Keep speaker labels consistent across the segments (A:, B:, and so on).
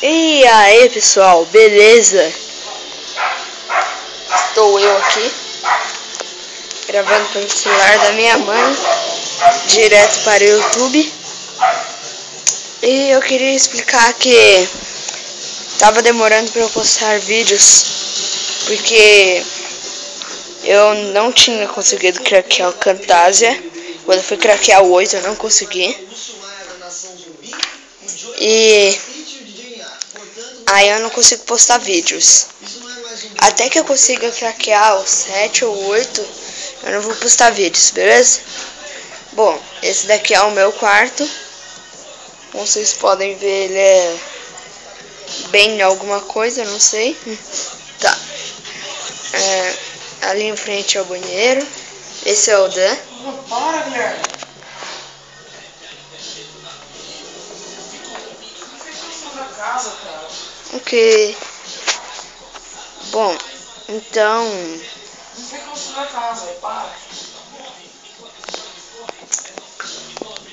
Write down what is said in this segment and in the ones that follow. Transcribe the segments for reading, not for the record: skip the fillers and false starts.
A: E aí pessoal, beleza? Estou eu aqui gravando pelo celular da minha mãe, direto para o YouTube. E eu queria explicar que tava demorando para eu postar vídeos porque eu não tinha conseguido craquear o Camtasia. Quando eu fui craquear o 8 eu não consegui. E aí eu não consigo postar vídeos. Até que eu consiga craquear o 7 ou 8, eu não vou postar vídeos, beleza? Bom, esse daqui é o meu quarto. Como vocês podem ver, ele é bem alguma coisa, não sei. Tá. Ali em frente é o banheiro. Esse é o Dan.
B: Para, Guilherme. Casa, cara.
A: Ok. Bom, então
B: Não tem construir a casa, para.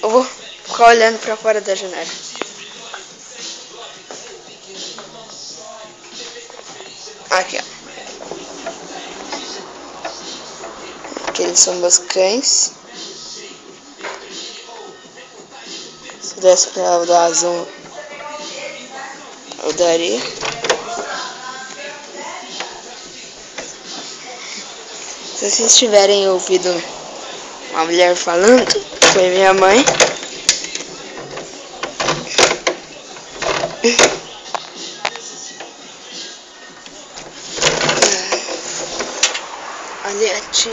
A: eu vou ficar olhando pra fora da janela. Aqui, ó. Aqueles são meus cães. Se desse pra eu dar zoom, eu daria. Se vocês tiverem ouvido uma mulher falando, foi minha mãe. Ali a tia.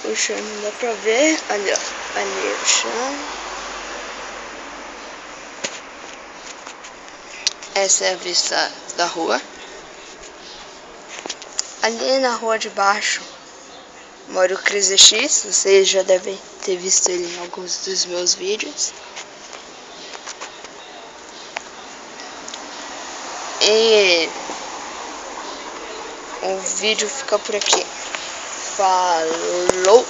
A: O chão não dá pra ver. Ali, ó. Ali é o chão. Essa é a vista da rua. Ali na rua de baixo mora o Cris X. Vocês já devem ter visto ele em alguns dos meus vídeos. E o vídeo fica por aqui. Falou!